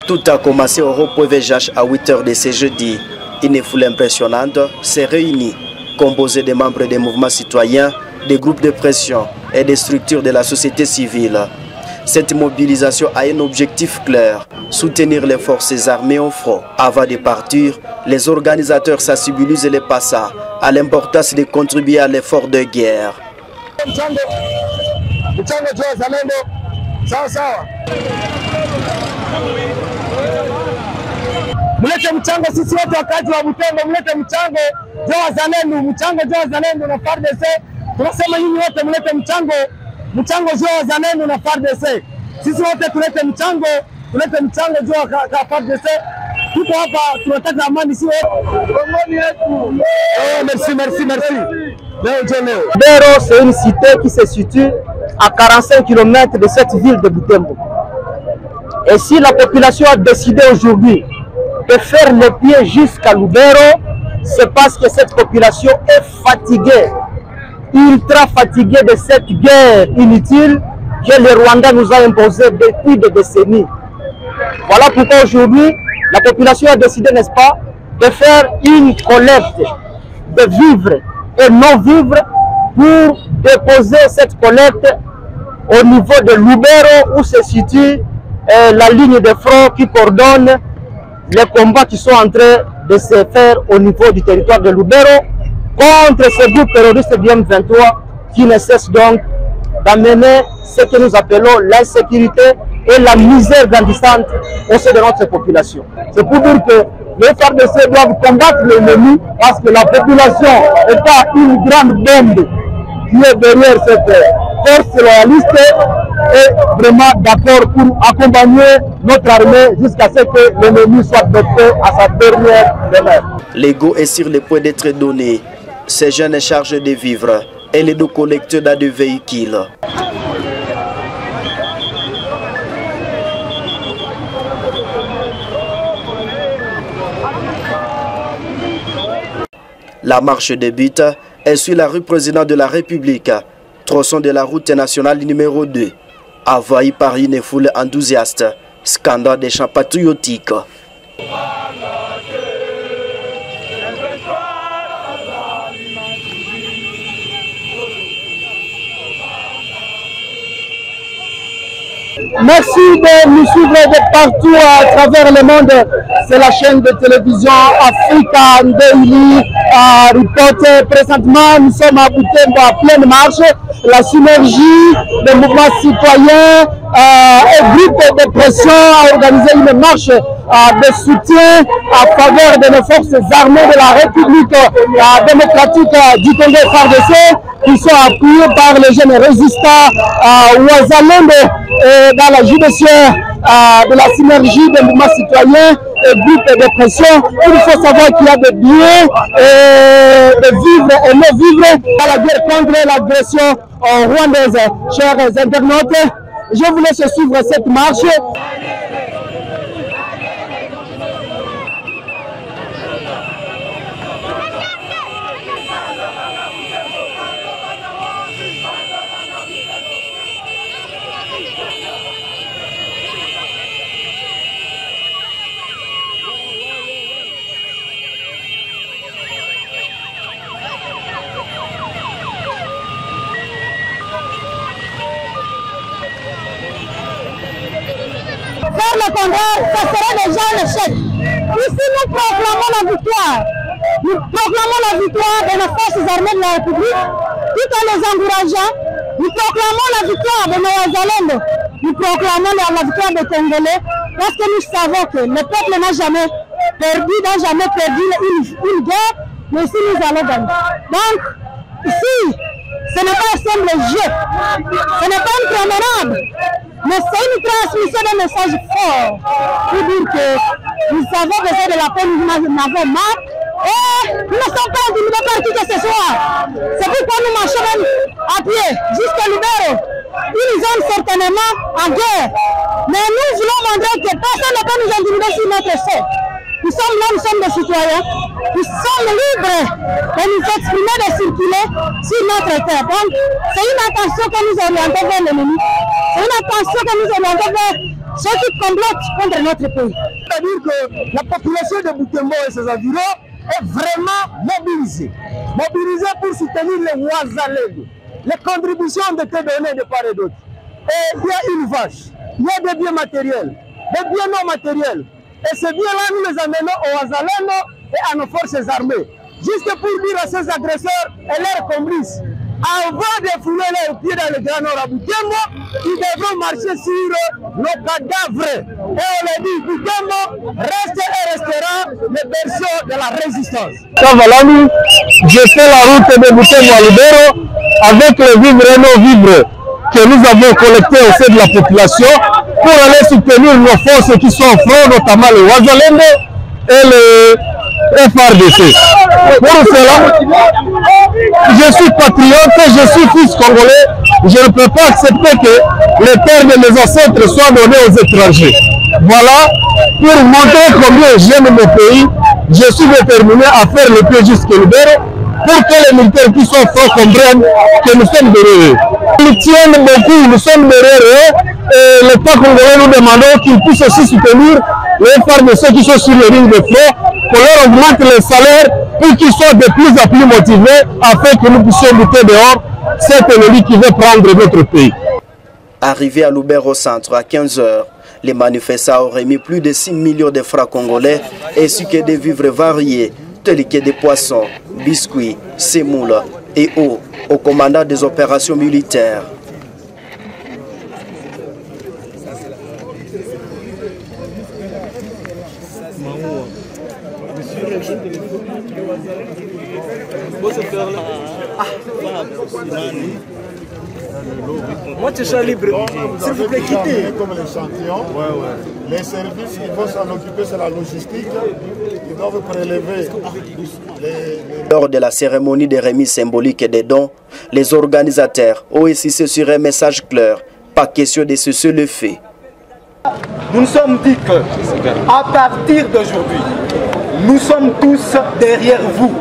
Tout a commencé au rond-point VGH à 8h de ce jeudi. Une foule impressionnante s'est réunie, composée de membres des mouvements citoyens, des groupes de pression et des structures de la société civile. Cette mobilisation a un objectif clair, soutenir les forces armées au front. Avant de partir, les organisateurs sensibilisent les passants à l'importance de contribuer à l'effort de guerre. Mlete mchango sisi wote wakati wa Butembo, mlete mchango jo wazalendo, mchango jo wazalendo na FARDC. Tunasema nyinyi wote mlete mchango jo wazalendo na FARDC. Sisi wote tulete mchango jo kwa FARDC. Tuko hapa tunataka amani, si wote. Kongoni yetu. Merci. Lubero, c'est une cité qui se situe à 45 km de cette ville de Butembo. Et si la population a décidé aujourd'hui de faire le pied jusqu'à Lubero, c'est parce que cette population est fatiguée, ultra fatiguée de cette guerre inutile que le Rwanda nous a imposée depuis des décennies. Voilà pourquoi aujourd'hui, la population a décidé, n'est-ce pas, de faire une collecte de vivres et non-vivres pour déposer cette collecte au niveau de Lubero où se situe la ligne de front qui coordonne les combats qui sont en train de se faire au niveau du territoire de Lubero contre ce groupe terroriste du M23 qui ne cesse donc d'amener ce que nous appelons l'insécurité et la misère grandissante au sein de notre population. C'est pour dire que les FARDC doivent combattre l'ennemi parce que la population n'est pas une grande bombe qui est derrière cette force loyaliste est vraiment d'accord pour accompagner notre armée jusqu'à ce que l'ennemi soit doté à sa dernière demeure. L'ego est sur le point d'être donné. Ces jeunes chargés de vivre et les deux collecteurs dans des véhicules. La marche débute et suit la rue Président de la République, tronçon de la route nationale numéro 2, envahi par une foule enthousiaste, scandant des chants patriotiques. Merci de nous suivre de partout à travers le monde. C'est la chaîne de télévision Africa Daily Report. Présentement, nous sommes à Butembo à pleine marche. La synergie des mouvements citoyens et groupes de pression a organisé une marche de soutien à faveur de nos forces armées de la République démocratique du Congo FARDC qui sont appuyés par les jeunes résistants Wazalendo dans la judiciaire de la synergie des mouvements citoyens et groupes de pression. Il faut savoir qu'il y a des biens de vivre et non vivre dans la guerre contre l'agression rwandaise. Chers internautes, je vous laisse suivre cette marche. Faire le contraire, ça sera déjà un échec. Ici, nous proclamons la victoire. Nous proclamons la victoire de nos forces armées de la République, tout en les encourageant. Nous proclamons la victoire de nos Wazalendo. Nous proclamons la victoire des Congolais, parce que nous savons que le peuple n'a jamais perdu une guerre, mais ici nous allons gagner. Donc, ici, ce n'est pas un simple jeu, ce n'est pas une promenade, mais c'est une transmission d'un message fort pour dire que nous avons besoin de la paix, nous n'avons marre et nous ne sommes pas intimidés par qui que ce soit. C'est pourquoi nous marchons même à pied jusqu'à Lubero, une zone certainement en guerre. Mais nous voulons montrer que personne ne peut nous intimider sur notre sol. Nous sommes là, nous sommes des citoyens, nous sommes libres de nous exprimer, de circuler sur notre terre. Donc, c'est une attention que nous orientons vers l'ennemi, c'est une attention que nous orientons vers ceux qui complotent contre notre pays. C'est-à-dire que la population de Butembo et ses environs est vraiment mobilisée. Mobilisée pour soutenir les Wazalendo. Les contributions ont été données de part et d'autre. Et il y a une vache, il y a des biens matériels, des biens non matériels. Et ces biens-là, nous les amenons aux Wazalendo et à nos forces armées. Juste pour dire à ces agresseurs et leurs complices, avant de fouler leurs pieds dans le Grand Nord à Butembo, ils devront marcher sur nos cadavres. Et on leur dit, Butembo reste et restera le berceau de la résistance. Kavalami, j'ai fait la route de Butembo à Lubero avec les vivres et nos vivres que nous avons collectés au sein de la population pour aller soutenir nos forces qui sont au front, notamment les Wazalendo et les FRDC. Pour cela, je suis patriote, je suis fils congolais, je ne peux pas accepter que les terres de mes ancêtres soient données aux étrangers. Voilà, pour montrer combien j'aime mon pays, je suis déterminé à faire le pied jusqu'à Lubero pour que les militaires qui sont forts comprennent que nous sommes derrière eux. Ils tiennent beaucoup, nous sommes derrière eux, et l'État congolais nous demandons qu'ils puissent aussi soutenir les FARDC qui sont sur les lignes de front, pour leur augmenter les salaires pour qu'ils soient de plus en plus motivés afin que nous puissions buter dehors cet ennemi qui veut prendre notre pays. Arrivé à Lubero Centre à 15 h, les manifestants auraient mis plus de 6 millions de francs congolais ainsi que des vivres variés tels que des poissons, biscuits, sémoules et eau au commandant des opérations militaires. Moi, je suis libre. S'il vous plaît, quittez. Comme l'échantillon, les services, il faut s'en occuper, c'est la logistique. Ils doivent prélever Lors de la cérémonie de remise symbolique des dons, les organisateurs ont insisté sur un message clair. Pas question de se le fait. Nous nous sommes dit que, à partir d'aujourd'hui, nous sommes tous derrière vous.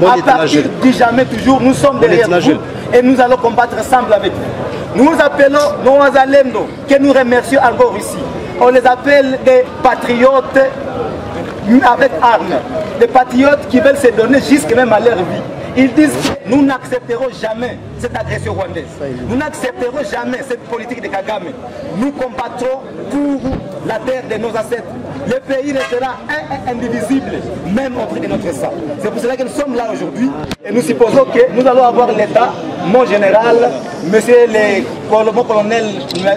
À partir du jamais toujours, nous sommes derrière vous et nous allons combattre ensemble avec vous. Nous appelons nos Wazalendo, que nous remercions encore ici. On les appelle des patriotes avec armes, des patriotes qui veulent se donner jusqu'à même à leur vie. Ils disent que nous n'accepterons jamais cette agression rwandaise. Nous n'accepterons jamais cette politique de Kagame. Nous combattrons pour la terre de nos ancêtres. Le pays restera indivisible, même au prix de notre sang. C'est pour cela que nous sommes là aujourd'hui et nous supposons que nous allons avoir l'État, mon général, monsieur mon colonel,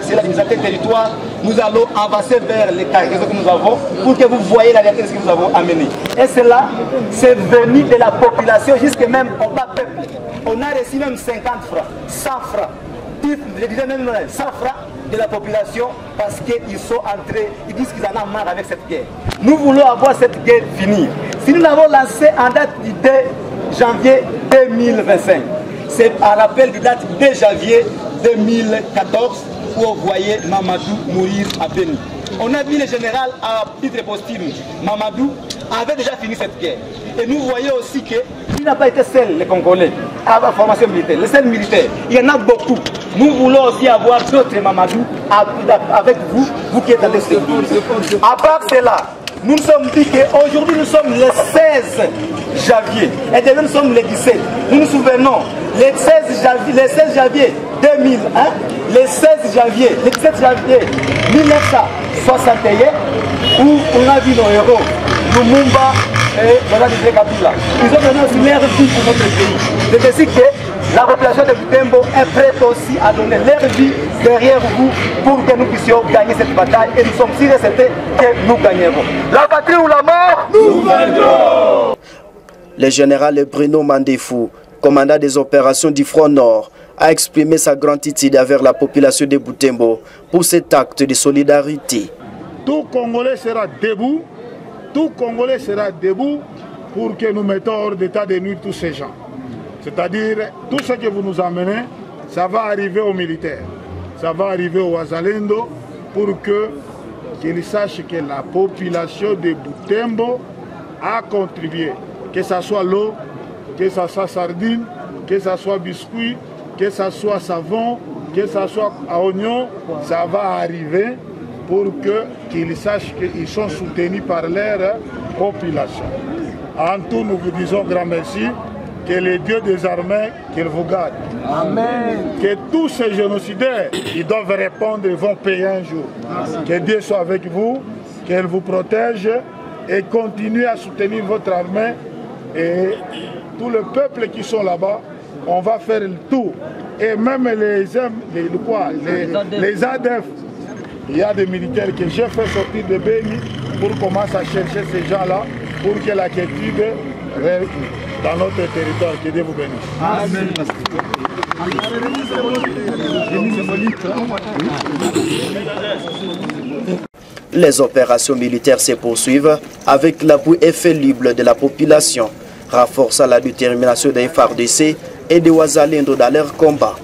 c'est l'administrateur territoire, nous allons avancer vers les cargaisons que nous avons pour que vous voyez la réalité de ce que nous avons amené. Et cela, c'est venu de la population jusqu'à même au bas peuple. On a reçu même 50 francs, 100 francs, je disais même 100 francs de la population parce qu'ils sont entrés, ils disent qu'ils en ont marre avec cette guerre. Nous voulons avoir cette guerre finie. Si nous l'avons lancée en date du 2 janvier 2025, c'est un rappel du date 2 janvier 2014 où on voyait Mamadou mourir à Beni. On a vu le général à titre posthume, Mamadou avait déjà fini cette guerre. Et nous voyons aussi qu'il n'a pas été seul, les Congolais, à la formation militaire. Les seuls militaires, il y en a beaucoup. Nous voulons aussi avoir d'autres Mamadou avec vous, vous qui êtes dans les secours. À part cela, nous nous sommes dit qu'aujourd'hui nous sommes le 16 janvier et demain nous sommes le 17. Nous nous souvenons, le 16 janvier 2001, le 16 janvier, le 17 janvier 1961, où on a vu nos héros, Lumumba et Mme Kabila. Ils ont donné aussi leur vie pour notre pays. C'est ainsi que la population de Butembo est prête aussi à donner leur vie derrière vous pour que nous puissions gagner cette bataille. Et nous sommes sûrs et certains que nous gagnerons. La patrie ou la mort, nous viendrons. Le général Bruno Mandefou, commandant des opérations du Front Nord, a exprimé sa gratitude envers la population de Butembo pour cet acte de solidarité. Tout Congolais sera debout, tout Congolais sera debout pour que nous mettons hors d'état de nuire tous ces gens. C'est-à-dire, tout ce que vous nous amenez, ça va arriver aux militaires, ça va arriver aux Wazalendo pour qu'ils sachent que la population de Butembo a contribué, que ce soit l'eau, que ce soit sardine, que ce soit biscuit, que ce soit savon, que ce soit oignon, ça va arriver pour qu'ils sachent qu'ils sont soutenus par leur population. En tout, nous vous disons grand merci. Que les dieux des armées, qu'ils vous gardent. Amen. Que tous ces génocidaires, ils doivent répondre et vont payer un jour. Amen. Que Dieu soit avec vous, qu'elle vous protège et continue à soutenir votre armée et tout le peuple qui sont là-bas. On va faire le tour. Et même les ADF, il y a des militaires que j'ai fait sortir de Béni pour commencer à chercher ces gens-là pour que la quiétude reste dans notre territoire. Que Dieu vous bénisse. Amen. Les opérations militaires se poursuivent avec l'appui infalible de la population, renforçant la détermination des FARDC et des Ouazalendo dans leur combat.